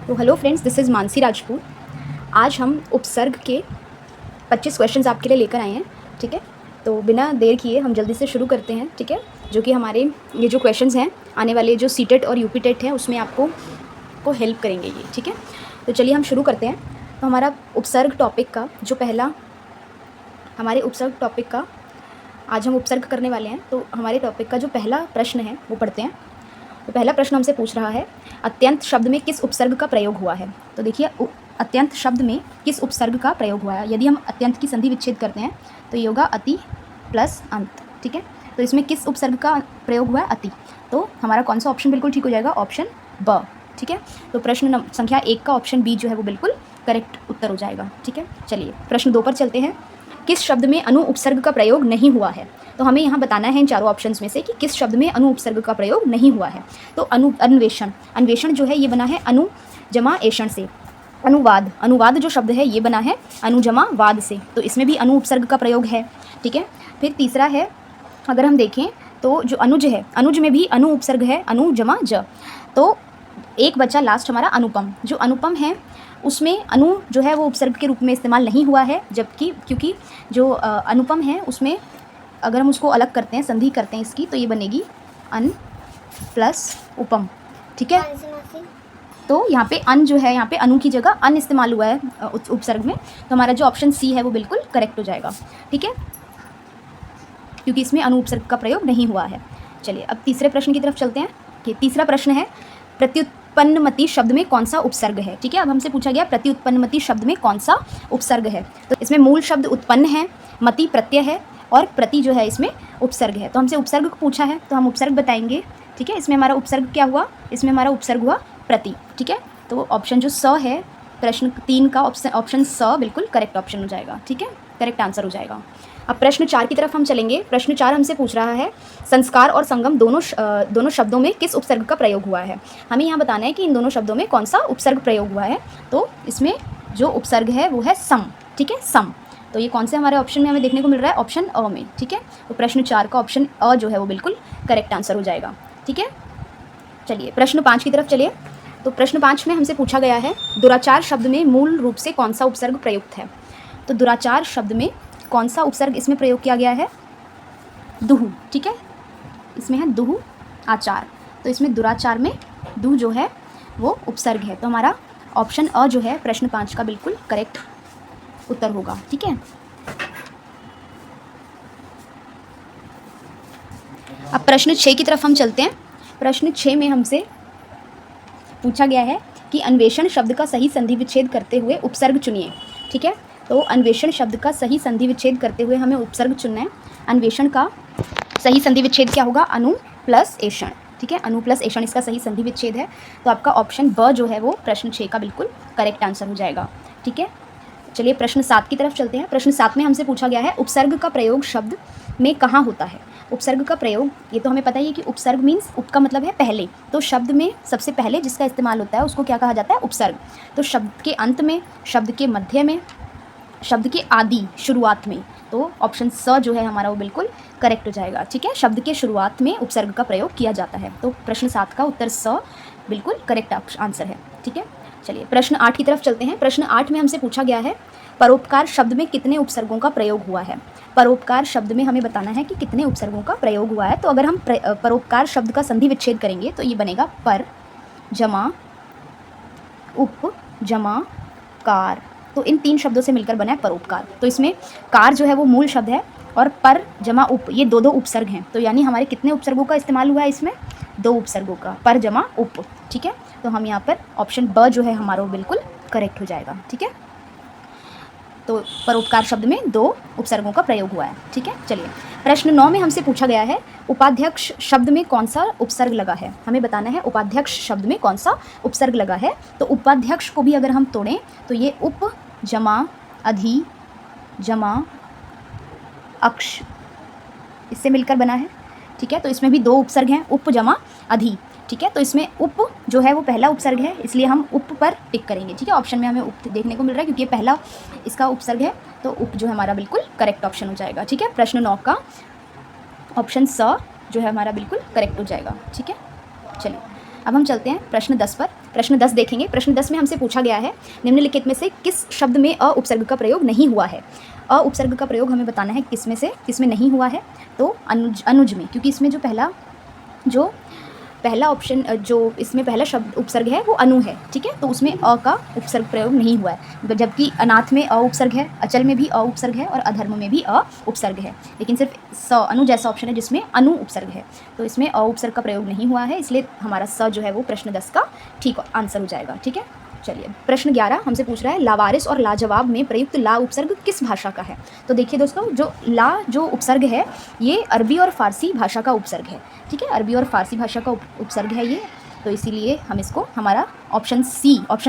तो hello friends, this is Mansi Rajput. आज हम उपसर्ग के 25 क्वेश्चंस आपके लिए लेकर आए हैं। ठीक है, तो बिना देर किए हम जल्दी से शुरू करते हैं। ठीक है, जो कि हमारे ये जो क्वेश्चंस हैं आने वाले जो सीटेट और यूपीटेट हैं उसमें आपको हेल्प करेंगे ये। ठीक है, तो चलिए हम शुरू करते हैं। तो हमारा उपसर्ग टॉपिक का जो पहला आज हम उपसर्ग करने वाले हैं। तो हमारे टॉपिक का जो पहला प्रश्न है वो पढ़ते हैं। तो पहला प्रश्न हमसे पूछ रहा है, अत्यंत शब्द में किस उपसर्ग का प्रयोग हुआ है। तो देखिए, अत्यंत शब्द में किस उपसर्ग का प्रयोग हुआ है। यदि हम अत्यंत की संधि विच्छेद करते हैं तो ये होगा अति प्लस अंत। ठीक है, तो इसमें किस उपसर्ग का प्रयोग हुआ है, अति। तो हमारा कौन सा ऑप्शन बिल्कुल ठीक हो जाएगा, ऑप्शन ब। ठीक है, तो प्रश्न संख्या 1 का ऑप्शन बी जो है वो बिल्कुल करेक्ट उत्तर हो जाएगा। ठीक है, चलिए प्रश्न 2 पर चलते हैं। किस शब्द में अनु उपसर्ग का प्रयोग नहीं हुआ है। तो हमें यहाँ बताना है इन चारों ऑप्शंस में से कि किस शब्द में अनु उपसर्ग का प्रयोग नहीं हुआ है। तो अन्वेषण जो है ये बना है अनु जमा एषण से। अनुवाद जो शब्द है ये बना है अनु जमा वाद से, तो इसमें भी अनु उपसर्ग का प्रयोग है। ठीक है, फिर तीसरा है, अगर हम देखें तो जो अनुज है, अनुज में भी अनु उपसर्ग है, अनु जमा ज। तो एक बच्चा लास्ट हमारा अनुपम, जो अनुपम है उसमें अनु जो है वो उपसर्ग के रूप में इस्तेमाल नहीं हुआ है, जबकि क्योंकि जो अनुपम है उसमें अगर हम उसको अलग करते हैं, संधि करते हैं इसकी, तो ये बनेगी अन प्लस उपम। ठीक है, तो यहाँ पे अन जो है, यहाँ पे अनु की जगह अन इस्तेमाल हुआ है उपसर्ग में, तो हमारा जो ऑप्शन सी है वो बिल्कुल करेक्ट हो जाएगा। ठीक है, क्योंकि इसमें अनु उपसर्ग का प्रयोग नहीं हुआ है। चलिए अब तीसरे प्रश्न की तरफ चलते हैं। कि तीसरा प्रश्न है, प्रत्युत्पन्नमति शब्द में कौन सा उपसर्ग है। ठीक है, अब हमसे पूछा गया प्रत्युत्पन्नमति शब्द में कौन सा उपसर्ग है। तो इसमें मूल शब्द उत्पन्न है, मति प्रत्यय है और प्रति जो है इसमें उपसर्ग है। तो हमसे उपसर्ग पूछा है तो हम उपसर्ग बताएंगे। ठीक है, इसमें हमारा उपसर्ग क्या हुआ, इसमें हमारा उपसर्ग हुआ प्रति। ठीक है, तो ऑप्शन जो स है प्रश्न 3 का ऑप्शन स बिल्कुल करेक्ट ऑप्शन हो जाएगा। ठीक है, करेक्ट आंसर हो जाएगा। अब प्रश्न 4 की तरफ हम चलेंगे। प्रश्न 4 हमसे पूछ रहा है, संस्कार और संगम दोनों शब्दों में किस उपसर्ग का प्रयोग हुआ है। हमें यहाँ बताना है कि इन दोनों शब्दों में कौन सा उपसर्ग प्रयोग हुआ है। तो इसमें जो उपसर्ग है वो है सम। ठीक है, सम। तो ये कौन से हमारे ऑप्शन में हमें देखने को मिल रहा है, ऑप्शन अ में। ठीक है, तो प्रश्न 4 का ऑप्शन अ जो है वो बिल्कुल करेक्ट आंसर हो जाएगा। ठीक है, चलिए प्रश्न 5 की तरफ चलिए। तो प्रश्न 5 में हमसे पूछा गया है, दुराचार शब्द में मूल रूप से कौन सा उपसर्ग प्रयुक्त है। तो दुराचार शब्द में कौन सा उपसर्ग इसमें प्रयोग किया गया है, दुहु। ठीक है, इसमें है दुहु आचार, तो इसमें दुराचार में दु जो है वो उपसर्ग है। तो हमारा ऑप्शन अ जो है प्रश्न 5 का बिल्कुल करेक्ट उत्तर होगा। ठीक है, अब प्रश्न 6 की तरफ हम चलते हैं। प्रश्न 6 में हमसे पूछा गया है कि अन्वेषण शब्द का सही संधि विच्छेद करते हुए उपसर्ग चुनिए। ठीक है, तो अन्वेषण शब्द का सही संधि विच्छेद करते हुए हमें उपसर्ग चुनना है। अन्वेषण का सही संधि विच्छेद क्या होगा, अनु प्लस एषण। ठीक है, अनु प्लस एषण इसका सही संधि विच्छेद है। तो आपका ऑप्शन ब जो है वो प्रश्न 6 का बिल्कुल करेक्ट आंसर हो जाएगा। ठीक है, चलिए प्रश्न 7 की तरफ चलते हैं। प्रश्न 7 में हमसे पूछा गया है, उपसर्ग का प्रयोग शब्द में कहाँ होता है। उपसर्ग का प्रयोग, ये तो हमें पता ही है कि उपसर्ग मीन्स उप का मतलब है पहले, तो शब्द में सबसे पहले जिसका इस्तेमाल होता है उसको क्या कहा जाता है, उपसर्ग। तो शब्द के अंत में, शब्द के मध्य में, शब्द के आदि शुरुआत में। तो ऑप्शन स जो है हमारा वो बिल्कुल करेक्ट हो जाएगा। ठीक है, शब्द के शुरुआत में उपसर्ग का प्रयोग किया जाता है। तो प्रश्न 7 का उत्तर स बिल्कुल करेक्ट आंसर है। ठीक है, चलिए प्रश्न 8 की तरफ चलते हैं। प्रश्न 8 में हमसे पूछा गया है, परोपकार शब्द में कितने उपसर्गों का प्रयोग हुआ है। परोपकार शब्द में हमें बताना है कि कितने उपसर्गों का प्रयोग हुआ है। तो अगर हम परोपकार शब्द का संधि विच्छेद करेंगे तो ये बनेगा पर जमा उप जमा कार। तो इन 3 शब्दों से मिलकर बना है परोपकार। तो इसमें कार जो है वो मूल शब्द है और पर जमा उप ये दो उपसर्ग हैं। तो यानी हमारे कितने उपसर्गों का इस्तेमाल हुआ है इसमें, 2 उपसर्गों का, पर जमा उप। ठीक है, तो हम यहाँ पर ऑप्शन ब जो है हमारा वो बिल्कुल करेक्ट हो जाएगा। ठीक है, तो परोपकार शब्द में 2 उपसर्गों का प्रयोग हुआ है। ठीक है, चलिए प्रश्न 9 में हमसे पूछा गया है, उपाध्यक्ष शब्द में कौन सा उपसर्ग लगा है। हमें बताना है उपाध्यक्ष शब्द में कौन सा उपसर्ग लगा है। तो उपाध्यक्ष को भी अगर हम तोड़ें तो ये उप जमा अधि जमा अक्ष इससे मिलकर बना है। ठीक है, तो इसमें भी 2 उपसर्ग हैं, उप जमा अधि। ठीक है, तो इसमें उप जो है वो पहला उपसर्ग है, इसलिए हम उप पर टिक करेंगे। ठीक है, ऑप्शन में हमें उप देखने को मिल रहा है क्योंकि ये पहला इसका उपसर्ग है, तो उप जो है हमारा बिल्कुल करेक्ट ऑप्शन हो जाएगा। ठीक है, प्रश्न 9 का ऑप्शन स जो है हमारा बिल्कुल करेक्ट हो जाएगा। ठीक है, चलिए अब हम चलते हैं प्रश्न 10 पर। प्रश्न 10 देखेंगे। प्रश्न 10 में हमसे पूछा गया है निम्नलिखित में से किस शब्द में अ उपसर्ग का प्रयोग नहीं हुआ है। अ उपसर्ग का प्रयोग हमें बताना है किस में से किस में नहीं हुआ है। तो अनुज में, क्योंकि इसमें जो पहला ऑप्शन जो इसमें पहला शब्द उपसर्ग है वो अनु है, ठीक है, तो उसमें अ का उपसर्ग प्रयोग नहीं हुआ है। जबकि अनाथ में अ उपसर्ग है, अचल में भी अ उपसर्ग है और अधर्म में भी अ उपसर्ग है, लेकिन सिर्फ स अनु जैसा ऑप्शन है जिसमें अनु उपसर्ग है, तो इसमें अ उपसर्ग का प्रयोग नहीं हुआ है, इसलिए हमारा स जो है वो प्रश्न 10 का ठीक आंसर हो जाएगा। ठीक है, चलिए प्रश्न 11 हमसे पूछ रहा है लावारिस और लाजवाब में प्रयुक्त ला उपसर्ग किस भाषा का है। तो देखिए दोस्तों, जो उपसर्ग है ये अरबी और फारसी भाषा का उपसर्ग है। ठीक है, अरबी और फारसी भाषा का उपसर्ग है ये, तो इसीलिए हम इसको हमारा ऑप्शन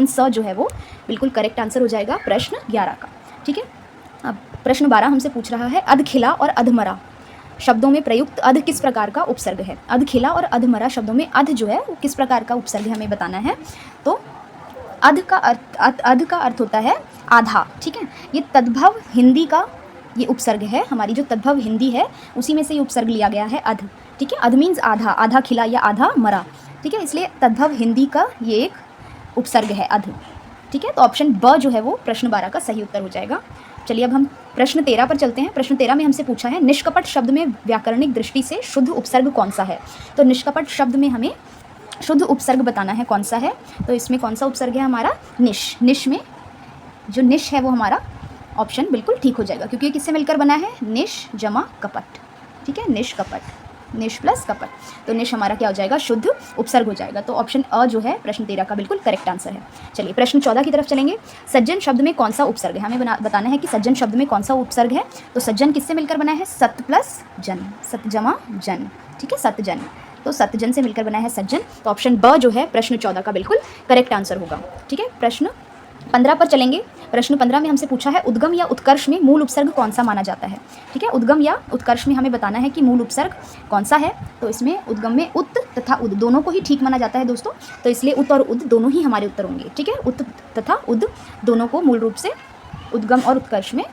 स जो है वो बिल्कुल करेक्ट आंसर हो जाएगा प्रश्न 11 का। ठीक है, अब प्रश्न 12 हमसे पूछ रहा है अधखिला और अधमरा शब्दों में प्रयुक्त अध किस प्रकार का उपसर्ग है। अधखिला और अधमरा शब्दों में अध जो है वो किस प्रकार का उपसर्ग है हमें बताना है। तो अध का अर्थ होता है आधा। ठीक है, ये तद्भव हिंदी का ये उपसर्ग है, हमारी जो तद्भव हिंदी है उसी में से ये उपसर्ग लिया गया है अध। ठीक है, अध मीन्स आधा, आधा खिला या आधा मरा। ठीक है, इसलिए तद्भव हिंदी का ये एक उपसर्ग है अध। ठीक है, तो ऑप्शन ब जो है वो प्रश्न 12 का सही उत्तर हो जाएगा। चलिए अब हम प्रश्न 13 पर चलते हैं। प्रश्न 13 में हमसे पूछा है निष्कपट शब्द में व्याकरणिक दृष्टि से शुद्ध उपसर्ग कौन सा है। तो निष्कपट शब्द में हमें शुद्ध उपसर्ग बताना है कौन सा है। तो इसमें कौन सा उपसर्ग है हमारा निश। निश में जो निश है वो हमारा ऑप्शन बिल्कुल ठीक हो जाएगा, क्योंकि ये किससे मिलकर बना है, निश जमा कपट। ठीक है, निश कपट, निश प्लस कपट, तो निश हमारा क्या हो जाएगा, शुद्ध उपसर्ग हो जाएगा। तो ऑप्शन अ जो है प्रश्न 13 का बिल्कुल करेक्ट आंसर है। चलिए प्रश्न 14 की तरफ चलेंगे। सज्जन शब्द में कौन सा उपसर्ग है, हमें बताना है कि सज्जन शब्द में कौन सा उपसर्ग है। तो सज्जन किससे मिलकर बना है, सत प्लस जन, सत जमा जन। ठीक है, सतजन, तो सतजन से मिलकर बना है सज्जन। तो ऑप्शन ब जो है प्रश्न 14 का बिल्कुल करेक्ट आंसर होगा। ठीक है, प्रश्न 15 पर चलेंगे। प्रश्न 15 में हमसे पूछा है उद्गम या उत्कर्ष में मूल उपसर्ग कौन सा माना जाता है। ठीक है, उद्गम या उत्कर्ष में हमें बताना है कि मूल उपसर्ग कौन सा है। तो इसमें उद्गम में उत तथा उद दोनों को ही ठीक माना जाता है दोस्तों, तो इसलिए उत और उद दोनों ही हमारे उत्तर होंगे। ठीक है, उत तथा उद दोनों को मूल रूप से उद्गम और उत्कर्ष में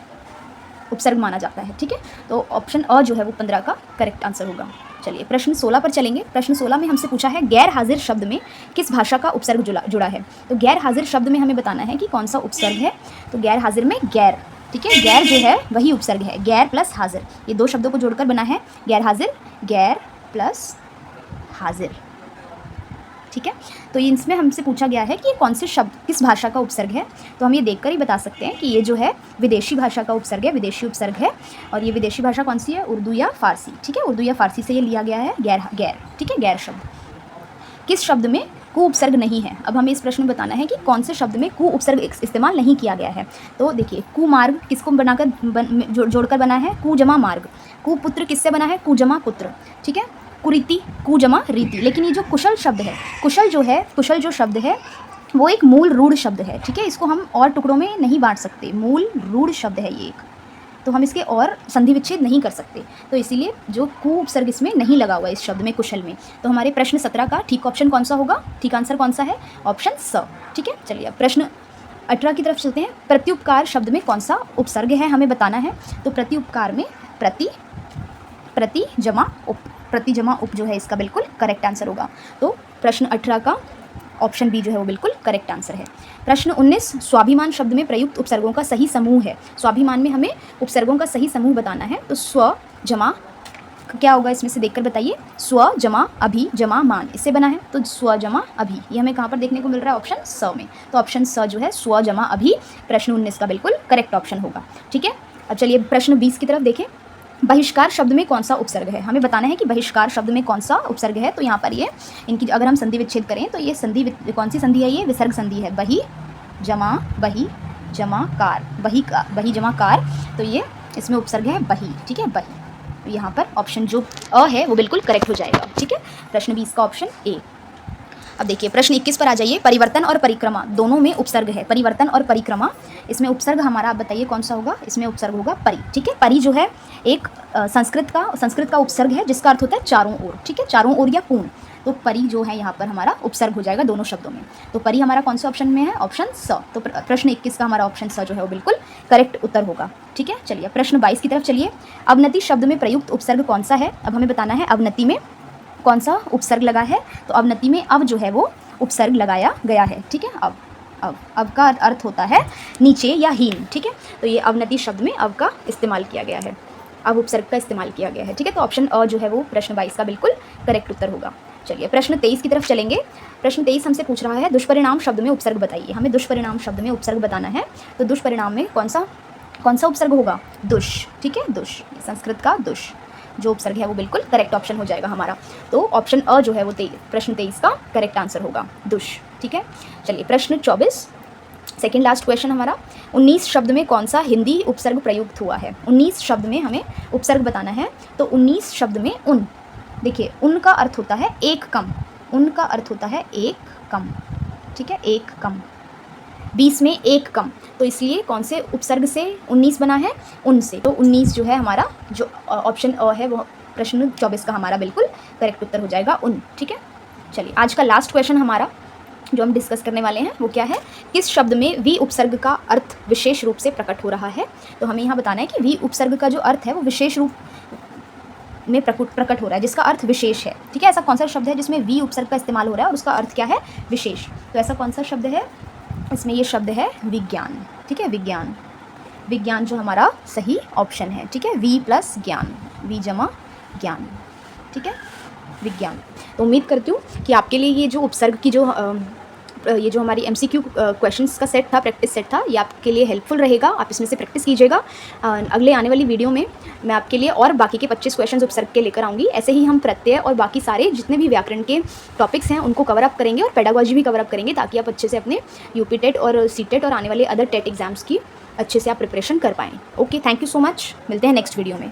उपसर्ग माना जाता है। ठीक है, तो ऑप्शन अ जो है वो 15 का करेक्ट आंसर होगा। चलिए प्रश्न 16 पर चलेंगे। प्रश्न 16 में हमसे पूछा है गैर हाजिर शब्द में किस भाषा का उपसर्ग जुड़ा है। तो गैर हाजिर शब्द में हमें बताना है कि कौन सा उपसर्ग है। तो गैर हाजिर में गैर, ठीक है, गैर जो है वही उपसर्ग है, गैर प्लस हाजिर, ये दो शब्दों को जोड़कर बना है गैर हाजिर, गैर प्लस हाजिर। ठीक है, तो इसमें हमसे पूछा गया है कि ये कौन से शब्द किस भाषा का उपसर्ग है। तो हम ये देखकर ही बता सकते हैं कि ये जो है विदेशी भाषा का उपसर्ग है, विदेशी उपसर्ग है। और ये विदेशी भाषा कौन सी है, उर्दू या फारसी। ठीक है, उर्दू या फारसी से ये लिया गया है गैर। ठीक है, गैर शब्द। किस शब्द में कु उपसर्ग नहीं है। अब हमें इस प्रश्न में बताना है कि कौन से शब्द में कु उपसर्ग इस्तेमाल नहीं किया गया है। तो देखिए, कुमार्ग किसको बनाकर जोड़कर बना है, कु जमा मार्ग। कुपुत्र किससे बना है, कु जमा पुत्र। ठीक है, कुरीति, कु जमा रीति। लेकिन ये जो कुशल शब्द है, कुशल जो शब्द है वो एक मूल रूढ़ शब्द है। ठीक है, इसको हम और टुकड़ों में नहीं बांट सकते, मूल रूढ़ शब्द है ये एक, तो हम इसके और संधि विच्छेद नहीं कर सकते। तो इसीलिए जो कु उपसर्ग इसमें नहीं लगा हुआ इस शब्द में, कुशल में। तो हमारे प्रश्न 17 का ठीक ऑप्शन कौन सा होगा, ठीक आंसर कौन सा है, ऑप्शन स। ठीक है, चलिए अब प्रश्न 18 की तरफ चलते हैं। प्रत्युपकार शब्द में कौन सा उपसर्ग है हमें बताना है। तो प्रत्युपकार में प्रति जमा उप, प्रति जमा उप जो है इसका बिल्कुल करेक्ट आंसर होगा। तो प्रश्न 18 का ऑप्शन बी जो है वो बिल्कुल करेक्ट आंसर है। प्रश्न 19 स्वाभिमान शब्द में प्रयुक्त उपसर्गों का सही समूह है। स्वाभिमान में हमें उपसर्गों का सही समूह बताना है। तो स्व जमा क्या होगा इसमें से देखकर बताइए, स्व जमा अभि जमा मान, इससे बना है। तो स्व जमा अभि ये हमें कहाँ पर देखने को मिल रहा है, ऑप्शन स में। तो ऑप्शन स जो है स्व जमा अभि प्रश्न 19 का बिल्कुल करेक्ट ऑप्शन होगा। ठीक है, अब चलिए प्रश्न 20 की तरफ देखें। बहिष्कार शब्द में कौन सा उपसर्ग है, हमें बताना है कि बहिष्कार शब्द में कौन सा उपसर्ग है। तो यहाँ पर ये इनकी अगर हम संधि विच्छेद करें तो ये संधि कौन सी संधि है, ये विसर्ग संधि है। बही जमा कार, बही जमा कार, तो ये इसमें उपसर्ग है बही। ठीक है, बही, तो यहाँ पर ऑप्शन जो अ है वो बिल्कुल करेक्ट हो जाएगा। ठीक है, प्रश्न 20 का ऑप्शन ए। अब देखिए प्रश्न 21 पर आ जाइए। परिवर्तन और परिक्रमा दोनों में उपसर्ग है, परिवर्तन और परिक्रमा, इसमें उपसर्ग हमारा आप बताइए कौन सा होगा। इसमें उपसर्ग होगा परि। ठीक है, परि जो है एक संस्कृत का उपसर्ग है जिसका अर्थ होता है चारों ओर। ठीक है, चारों ओर या पूर्ण, तो परि जो है यहाँ पर हमारा उपसर्ग हो जाएगा दोनों शब्दों में। तो परि हमारा कौन से ऑप्शन में है, ऑप्शन स। तो प्रश्न 21 का हमारा ऑप्शन स जो है वो बिल्कुल करेक्ट उत्तर होगा। ठीक है, चलिए प्रश्न 22 की तरफ चलिए। अवनति शब्द में प्रयुक्त उपसर्ग कौन सा है। अब हमें बताना है अवनति में कौन सा उपसर्ग लगा है। तो अवनति में अव जो है वो उपसर्ग लगाया गया है। ठीक है, अब का अर्थ होता है नीचे या हीन। ठीक है, तो ये अवनति शब्द में अब का इस्तेमाल किया गया है, अब उपसर्ग का इस्तेमाल किया गया है। ठीक है, तो ऑप्शन अ जो है वो प्रश्न 22 का बिल्कुल करेक्ट उत्तर होगा। चलिए प्रश्न 23 की तरफ चलेंगे। प्रश्न 23 हमसे पूछ रहा है दुष्परिणाम शब्द में उपसर्ग बताइए। हमें दुष्परिणाम शब्द में उपसर्ग बताना है, तो दुष्परिणाम में कौन सा उपसर्ग होगा? दुष। ठीक है, दुष, संस्कृत का दुष जो उपसर्ग है वो बिल्कुल करेक्ट ऑप्शन हो जाएगा हमारा। तो ऑप्शन अ जो है वो प्रश्न 23 का करेक्ट आंसर होगा, दुष। ठीक है, चलिए प्रश्न 24, सेकेंड लास्ट क्वेश्चन हमारा। 19 शब्द में कौन सा हिंदी उपसर्ग प्रयुक्त हुआ है? 19 शब्द में हमें उपसर्ग बताना है, तो 19 शब्द में उन, देखिए उन का अर्थ होता है एक कम, उन का अर्थ होता है एक कम। ठीक है, एक कम, 20 में एक कम, तो इसलिए कौन से उपसर्ग से 19 बना है? उन से। तो 19 जो है हमारा, जो ऑप्शन अ है वो प्रश्न 24 का हमारा बिल्कुल करेक्ट उत्तर हो जाएगा, उन। ठीक है, चलिए आज का लास्ट क्वेश्चन हमारा जो हम डिस्कस करने वाले हैं वो क्या है? किस शब्द में वी उपसर्ग का अर्थ विशेष रूप से प्रकट हो रहा है? तो हमें यहाँ बताना है कि वी उपसर्ग का जो अर्थ है वो विशेष रूप में प्रकट हो रहा है, जिसका अर्थ विशेष है। ठीक है, ऐसा कौन सा शब्द है जिसमें वी उपसर्ग का इस्तेमाल हो रहा है और उसका अर्थ क्या है? विशेष। तो ऐसा कौन सा शब्द है? इसमें ये शब्द है विज्ञान। ठीक है, विज्ञान, विज्ञान जो हमारा सही ऑप्शन है। ठीक है, वी प्लस ज्ञान, वी जमा ज्ञान। ठीक है, विज्ञान। तो उम्मीद करती हूँ कि आपके लिए ये जो उपसर्ग की ये जो हमारी MCQ क्वेश्चंस का सेट था, प्रैक्टिस सेट था, ये आपके लिए हेल्पफुल रहेगा। आप इसमें से प्रैक्टिस कीजिएगा। अगले आने वाली वीडियो में मैं आपके लिए और बाकी के 25 क्वेश्चंस उपसर्ग के लेकर आऊँगी। ऐसे ही हम प्रत्यय और बाकी सारे जितने भी व्याकरण के टॉपिक्स हैं उनको कवर अप करेंगे और पेडागोजी भी कवर अप करेंगे, ताकि आप अच्छे से अपने UP टेट और CTET और आने वाले अदर टेट एग्जाम्स की अच्छे से आप प्रिपरेशन कर पाएँ। Okay, thank you so much. मिलते हैं नेक्स्ट वीडियो में।